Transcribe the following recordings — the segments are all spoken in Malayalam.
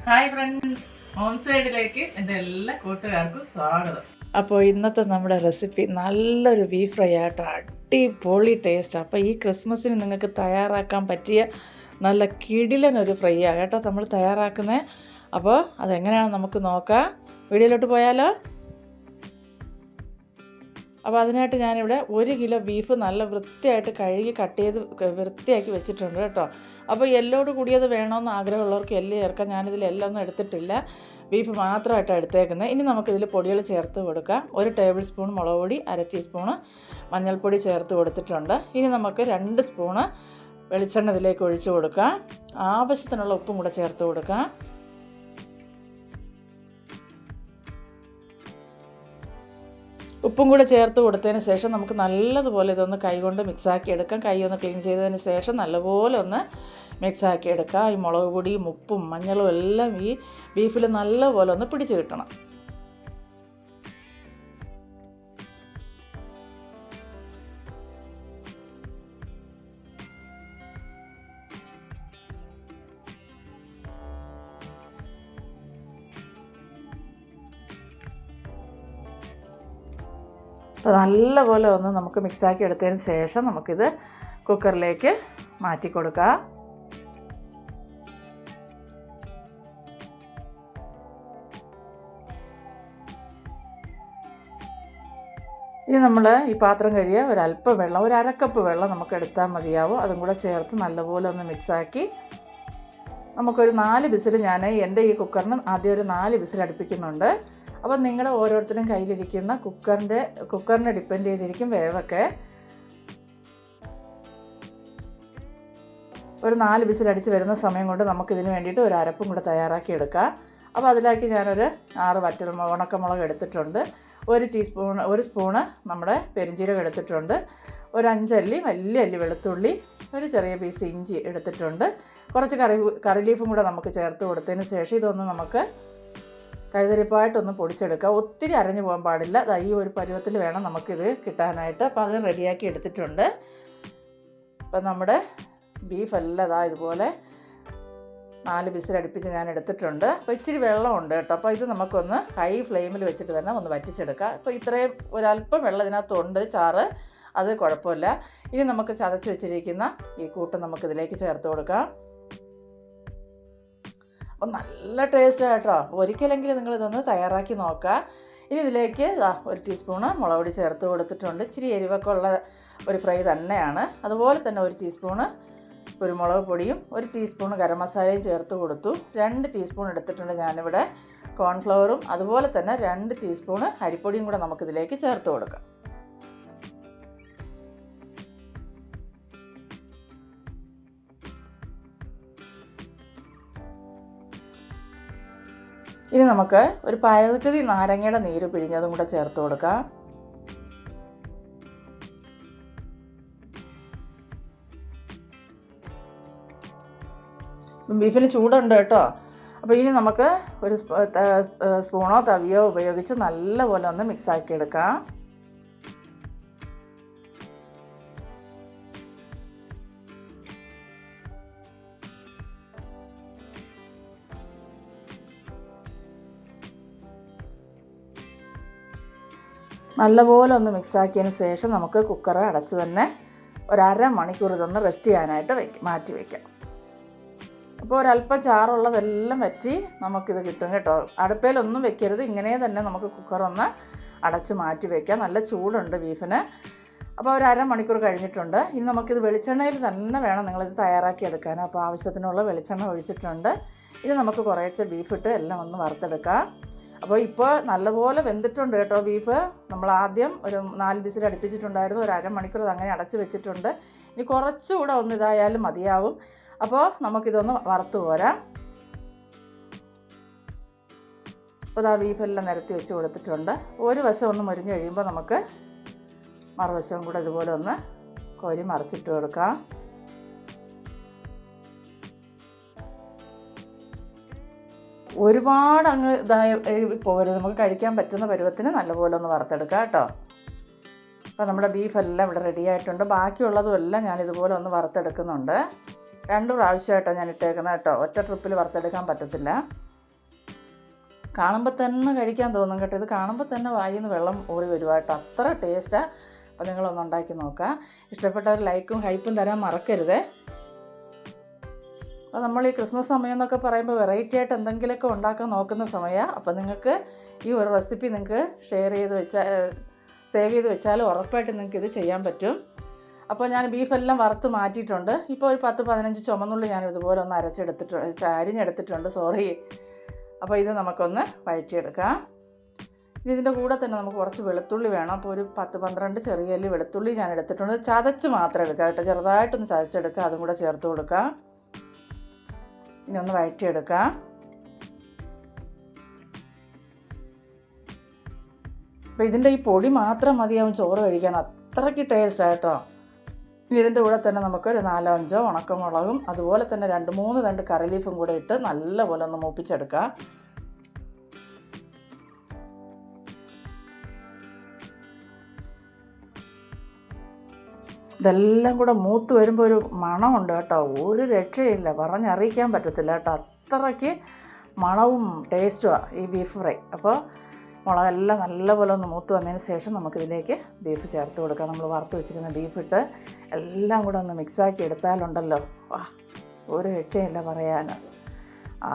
ഹായ് ഫ്രണ്ട്സ്, ഹോം സൈഡിലേക്ക് എൻ്റെ എല്ലാ കൂട്ടുകാർക്കും സ്വാഗതം. അപ്പോൾ ഇന്നത്തെ നമ്മുടെ റെസിപ്പി നല്ലൊരു ബീഫ് ഫ്രൈ ആയിട്ട് അടിപൊളി ടേസ്റ്റ്. അപ്പോൾ ഈ ക്രിസ്മസിന് നിങ്ങൾക്ക് തയ്യാറാക്കാൻ പറ്റിയ നല്ല കിടിലനൊരു ഫ്രൈ ആണ് കേട്ടോ നമ്മൾ തയ്യാറാക്കുന്നത്. അപ്പോൾ അതെങ്ങനെയാണ് നമുക്ക് നോക്കാം. വീഡിയോയിലോട്ട് പോയാലോ? അപ്പോൾ അതിനായിട്ട് ഞാനിവിടെ 1 കിലോ ബീഫ് നല്ല വൃത്തിയായിട്ട് കഴുകി കട്ട് ചെയ്ത് വൃത്തിയാക്കി വെച്ചിട്ടുണ്ട് കേട്ടോ. അപ്പോൾ എല്ലോട് കൂടിയത് വേണമെന്ന് ആഗ്രഹമുള്ളവർക്ക് എല്ല് ചേർക്കാം. ഞാനിതിൽ എല്ലൊന്നും എടുത്തിട്ടില്ല, ബീഫ് മാത്രമായിട്ടാണ് എടുത്തേക്കുന്നത്. ഇനി നമുക്കിതിൽ പൊടികൾ ചേർത്ത് കൊടുക്കാം. 1 ടേബിൾ സ്പൂൺ മുളക് പൊടി, 1/2 ടീസ്പൂണ് മഞ്ഞൾപ്പൊടി ചേർത്ത് കൊടുത്തിട്ടുണ്ട്. ഇനി നമുക്ക് 2 സ്പൂണ് വെളിച്ചെണ്ണ ഇതിലേക്ക് ഒഴിച്ച് കൊടുക്കാം. ആവശ്യത്തിനുള്ള ഉപ്പും കൂടെ ചേർത്ത് കൊടുക്കാം. ഉപ്പും കൂടെ ചേർത്ത് കൊടുത്തതിന് ശേഷം നമുക്ക് നല്ലതുപോലെ ഇതൊന്ന് കൈകൊണ്ട് മിക്സാക്കി എടുക്കാം. കൈ ഒന്ന് ക്ലീൻ ചെയ്തതിന് ശേഷം നല്ലപോലെ ഒന്ന് മിക്സാക്കി എടുക്കാം. ഈ മുളക് പൊടിയും ഉപ്പും മഞ്ഞളും എല്ലാം ഈ ബീഫിൽ നല്ലപോലെ ഒന്ന് പിടിച്ച് കിട്ടണം. അപ്പോൾ നല്ലപോലെ ഒന്ന് നമുക്ക് മിക്സാക്കി എടുത്തതിന് ശേഷം നമുക്കിത് കുക്കറിലേക്ക് മാറ്റി കൊടുക്കാം. ഇനി നമ്മൾ ഈ പാത്രം കഴിയുക ഒരല്പം വെള്ളം, 1/2 കപ്പ് വെള്ളം നമുക്ക് എടുത്താൽ മതിയാവും. അതും കൂടെ ചേർത്ത് നല്ലപോലെ ഒന്ന് മിക്സാക്കി നമുക്കൊരു 4 വിസിൽ, ഞാൻ എൻ്റെ ഈ കുക്കറിന് ആദ്യം ഒരു 4 വിസിൽ അടുപ്പിക്കുന്നുണ്ട്. അപ്പം നിങ്ങളുടെ ഓരോരുത്തരും കയ്യിലിരിക്കുന്ന കുക്കറിനെ ഡിപ്പെൻഡ് ചെയ്തിരിക്കും വേവൊക്കെ. ഒരു 4 വിസിൽ അടിച്ച് വരുന്ന സമയം കൊണ്ട് നമുക്കിതിന് വേണ്ടിയിട്ട് ഒരു അരപ്പും കൂടെ തയ്യാറാക്കി എടുക്കാം. അപ്പോൾ അതിലേക്ക് ഞാനൊരു 6 ഉണക്കമുളക് എടുത്തിട്ടുണ്ട്. 1 സ്പൂണ് നമ്മുടെ പെരിഞ്ജീരകം എടുത്തിട്ടുണ്ട്. ഒരു 5 അല്ലി വലിയ അല്ലി വെളുത്തുള്ളി, ഒരു ചെറിയ പീസ് ഇഞ്ചി എടുത്തിട്ടുണ്ട്. കുറച്ച് കറി ലീഫും കൂടെ നമുക്ക് ചേർത്ത് കൊടുത്തതിന് ശേഷം ഇതൊന്ന് നമുക്ക് കൈതരിപ്പായിട്ടൊന്ന് പൊടിച്ചെടുക്കുക. ഒത്തിരി അരഞ്ഞു പോകാൻ പാടില്ല. ഈ ഒരു പരുവത്തിൽ വേണം നമുക്കിത് കിട്ടാനായിട്ട്. അപ്പോൾ അത് റെഡിയാക്കി എടുത്തിട്ടുണ്ട്. അപ്പം നമ്മുടെ ബീഫെല്ലാം ഇതുപോലെ 4 വിസിൽ അടുപ്പിച്ച് ഞാൻ എടുത്തിട്ടുണ്ട്. അപ്പോൾ ഇച്ചിരി വെള്ളമുണ്ട് കേട്ടോ. അപ്പോൾ ഇത് നമുക്കൊന്ന് ഹൈ ഫ്ലെയിമിൽ വെച്ചിട്ട് തന്നെ ഒന്ന് വറ്റിച്ചെടുക്കാം. അപ്പോൾ ഇത്രയും ഒരല്പം വെള്ളം ഇതിനകത്തുണ്ട്, ചാറ്, അത് കുഴപ്പമില്ല. ഇനി നമുക്ക് ചതച്ച് വെച്ചിരിക്കുന്ന ഈ കൂട്ട് നമുക്കിതിലേക്ക് ചേർത്ത് കൊടുക്കാം. അപ്പോൾ നല്ല ടേസ്റ്റ് കേട്ടോ. ഒരിക്കലെങ്കിലും നിങ്ങളിതൊന്ന് തയ്യാറാക്കി നോക്കുക. ഇനി ഇതിലേക്ക് 1 ടീസ്പൂണ് മുളക് പൊടി ചേർത്ത് കൊടുത്തിട്ടുണ്ട്. ഇച്ചിരി എരിവൊക്കെ ഉള്ള ഒരു ഫ്രൈ തന്നെയാണ്. അതുപോലെ തന്നെ 1 ടീസ്പൂണ് കുരുമുളക് പൊടിയും 1 ടീസ്പൂൺ ഗരം മസാലയും ചേർത്ത് കൊടുത്തു. 2 ടീസ്പൂൺ എടുത്തിട്ടുണ്ട് ഞാനിവിടെ കോൺഫ്ലവറും, അതുപോലെ തന്നെ 2 ടീസ്പൂണ് അരിപ്പൊടിയും കൂടെ നമുക്കിതിലേക്ക് ചേർത്ത് കൊടുക്കാം. ഇനി നമുക്ക് ഒരു പകുതി നാരങ്ങയുടെ നീര് പിഴിഞ്ഞതും കൂടെ ചേർത്ത് കൊടുക്കാം. ബീഫിന് ചൂടുണ്ട് കേട്ടോ. അപ്പോൾ ഇനി നമുക്ക് ഒരു സ്പൂണോ തവിയോ ഉപയോഗിച്ച് നല്ലപോലെ ഒന്ന് മിക്സാക്കി എടുക്കാം. നല്ലപോലെ ഒന്ന് മിക്സാക്കിയതിന് ശേഷം നമുക്ക് കുക്കർ അടച്ച് തന്നെ ഒരു 1/2 മണിക്കൂർ ഇതൊന്ന് റെസ്റ്റ് ചെയ്യാനായിട്ട് മാറ്റി വയ്ക്കാം. അപ്പോൾ ഒരല്പം ചാറുള്ളതെല്ലാം വറ്റി നമുക്കിത് കിട്ടും കേട്ടോ. അടുപ്പയിലൊന്നും വെക്കരുത്, ഇങ്ങനെ തന്നെ നമുക്ക് കുക്കറൊന്ന് അടച്ച് മാറ്റി വയ്ക്കാം. നല്ല ചൂടുണ്ട് ബീഫിന്. അപ്പോൾ ഒരു 1/2 മണിക്കൂർ കഴിഞ്ഞിട്ടുണ്ട്. ഇനി നമുക്കിത് വെളിച്ചെണ്ണയിൽ തന്നെ വേണം നിങ്ങളിത് തയ്യാറാക്കി എടുക്കാൻ. അപ്പോൾ ആവശ്യത്തിനുള്ള വെളിച്ചെണ്ണ ഒഴിച്ചിട്ടുണ്ട്. ഇനി നമുക്ക് കുറേശ്ശെ ബീഫിട്ട് എല്ലാം ഒന്ന് വറുത്തെടുക്കാം. അപ്പോൾ ഇപ്പോൾ നല്ലപോലെ വെന്തിട്ടുണ്ട് കേട്ടോ ബീഫ്. നമ്മൾ ആദ്യം ഒരു 4 വിസിൽ അടുപ്പിച്ചിട്ടുണ്ടായിരുന്നു. ഒരു 1/2 മണിക്കൂർ അങ്ങനെ അടച്ച് വെച്ചിട്ടുണ്ട്. ഇനി കുറച്ചുകൂടെ ഒന്ന് ഇതായാലും മതിയാവും. അപ്പോൾ നമുക്കിതൊന്ന് വറുത്ത് പോരാം. അപ്പോൾ ബീഫെല്ലാം നിരത്തി വെച്ച് കൊടുത്തിട്ടുണ്ട്. ഒരു വശം ഒന്ന് മുരിഞ്ഞ് കഴിയുമ്പോൾ നമുക്ക് മറുവശവും കൂടെ ഇതുപോലെ ഒന്ന് കോരി മറിച്ചിട്ട് കൊടുക്കാം. ഒരുപാട് അങ്ങ് ഇതായി പോകരുത്, നമുക്ക് കഴിക്കാൻ പറ്റുന്ന പരുവത്തിന് നല്ലപോലെ ഒന്ന് വറുത്തെടുക്കാം കേട്ടോ. അപ്പോൾ നമ്മുടെ ബീഫെല്ലാം ഇവിടെ റെഡി ആയിട്ടുണ്ട്. ബാക്കിയുള്ളതും എല്ലാം ഞാനിതുപോലെ ഒന്ന് വറുത്തെടുക്കുന്നുണ്ട്. 2 പ്രാവശ്യമായിട്ടാണ് ഞാൻ ഇട്ടേക്കുന്നത് കേട്ടോ. ഒറ്റ ട്രിപ്പിൽ വറുത്തെടുക്കാൻ പറ്റത്തില്ല. കാണുമ്പോൾ തന്നെ കഴിക്കാൻ തോന്നും കേട്ടോ. ഇത് കാണുമ്പോൾ തന്നെ വായിൽ നിന്ന് വെള്ളം ഊറി വരുവാട്ടോ, അത്ര ടേസ്റ്റാണ്. അപ്പോൾ നിങ്ങളൊന്ന് ഉണ്ടാക്കി നോക്കുക. ഇഷ്ടപ്പെട്ടവർ ലൈക്കും ഹൈപ്പും തരാൻ മറക്കരുത്. അപ്പോൾ നമ്മൾ ഈ ക്രിസ്മസ് സമയം എന്നൊക്കെ പറയുമ്പോൾ വെറൈറ്റി ആയിട്ട് എന്തെങ്കിലുമൊക്കെ ഉണ്ടാക്കാൻ നോക്കുന്ന സമയമാണ്. അപ്പോൾ നിങ്ങൾക്ക് ഈ ഒരു റെസിപ്പി നിങ്ങൾക്ക് സേവ് ചെയ്ത് വെച്ചാൽ ഉറപ്പായിട്ട് നിങ്ങൾക്ക് ഇത് ചെയ്യാൻ പറ്റും. അപ്പോൾ ഞാൻ ബീഫെല്ലാം വറുത്ത് മാറ്റിയിട്ടുണ്ട്. ഇപ്പോൾ ഒരു 10-15 ചുമന്നുള്ളി ഞാൻ ഇതുപോലെ ഒന്ന് അരിഞ്ഞെടുത്തിട്ടുണ്ട്. അപ്പോൾ ഇത് നമുക്കൊന്ന് വഴറ്റിയെടുക്കാം. ഇനി ഇതിൻ്റെ കൂടെ തന്നെ നമുക്ക് കുറച്ച് വെളുത്തുള്ളി വേണം. അപ്പോൾ ഒരു 10-12 ചെറിയ അല്ലി വെളുത്തുള്ളി ഞാൻ എടുത്തിട്ടുണ്ട്. ചതച്ച് മാത്രം എടുക്കുക കേട്ടോ, ചെറുതായിട്ടൊന്ന് ചതച്ചെടുക്കുക, അതും കൂടെ ചേർത്ത് കൊടുക്കുക. ഇനി ഒന്ന് വഴറ്റിയെടുക്കാം. അപ്പോൾ ഇതിൻ്റെ ഈ പൊടി മാത്രം മതിയാവും ചോറ് കഴിക്കാൻ, അത്രയ്ക്ക് ടേസ്റ്റാണ് കേട്ടോ. ഇനി ഇതിൻ്റെ കൂടെ തന്നെ നമുക്കൊരു 4-5 ഉണക്കമുളകും അതുപോലെ തന്നെ 2-3 തണ്ട് കറി ലീഫും കൂടെ ഇട്ട് നല്ലപോലെ ഒന്ന് മൂപ്പിച്ചെടുക്കാം. ഇതെല്ലാം കൂടെ മൂത്ത് വരുമ്പോൾ ഒരു മണമുണ്ട് കേട്ടോ, ഒരു രക്ഷയില്ല, പറഞ്ഞറിയിക്കാൻ പറ്റത്തില്ല കേട്ടോ, അത്രയ്ക്ക് മണവും ടേസ്റ്റുമാണ് ഈ ബീഫ് ഫ്രൈ. അപ്പോൾ മുളകെല്ലാം നല്ലപോലെ ഒന്ന് മൂത്ത് വന്നതിന് ശേഷം നമുക്കിതിലേക്ക് ബീഫ് ചേർത്ത് കൊടുക്കാം. നമ്മൾ വറുത്ത് വെച്ചിരുന്ന ബീഫിട്ട് എല്ലാം കൂടെ ഒന്ന് മിക്സാക്കി എടുത്താലുണ്ടല്ലോ, വാ, ഒരു രക്ഷയില്ല പറയാൻ,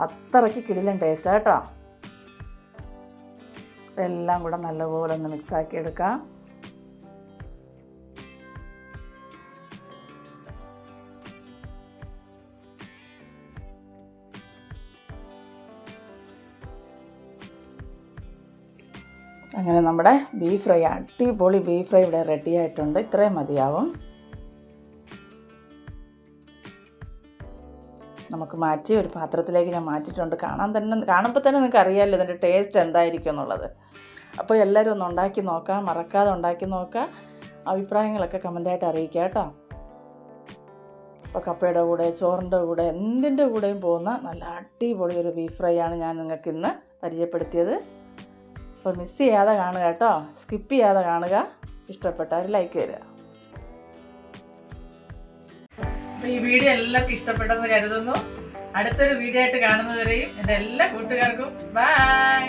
അത്രയ്ക്ക് കിടിലൻ ടേസ്റ്റാണ് കേട്ടോ. എല്ലാം കൂടെ നല്ലപോലെ ഒന്ന് മിക്സാക്കി എടുക്കാം. അങ്ങനെ നമ്മുടെ ബീഫ് ഫ്രൈ, അടിപൊളി ബീഫ് ഫ്രൈ ഇവിടെ റെഡി ആയിട്ടുണ്ട്. ഇത്രയും മതിയാവും. നമുക്ക് മാറ്റി ഒരു പാത്രത്തിലേക്ക് ഞാൻ മാറ്റിയിട്ടുണ്ട്. കാണുമ്പോൾ തന്നെ നിങ്ങൾക്ക് അറിയാമല്ലോ ഇതിൻ്റെ ടേസ്റ്റ് എന്തായിരിക്കും എന്നുള്ളത്. അപ്പോൾ എല്ലാവരും ഒന്ന് ഉണ്ടാക്കി നോക്കാം, മറക്കാതെ ഉണ്ടാക്കി നോക്കുക. അഭിപ്രായങ്ങളൊക്കെ കമൻ്റായിട്ട് അറിയിക്കുക കേട്ടോ. അപ്പോൾ കപ്പയുടെ കൂടെ, ചോറിൻ്റെ കൂടെ, എന്തിൻ്റെ കൂടെയും പോകുന്ന നല്ല അടിപൊളി ഒരു ബീഫ് ഫ്രൈ ആണ് ഞാൻ നിങ്ങൾക്ക് ഇന്ന് പരിചയപ്പെടുത്തിയത്. അപ്പോൾ മിസ് ചെയ്യാതെ കാണുക കേട്ടോ, സ്കിപ്പ് ചെയ്യാതെ കാണുക. ഇഷ്ടപ്പെട്ടാൽ ലൈക്ക് തരിക. അപ്പോൾ ഈ വീഡിയോ എല്ലാവർക്കും ഇഷ്ടപ്പെട്ടെന്ന് കരുതുന്നു. അടുത്തൊരു വീഡിയോ ആയിട്ട് കാണുന്നതുവരെയും എൻ്റെ എല്ലാ കൂട്ടുകാർക്കും ബൈ.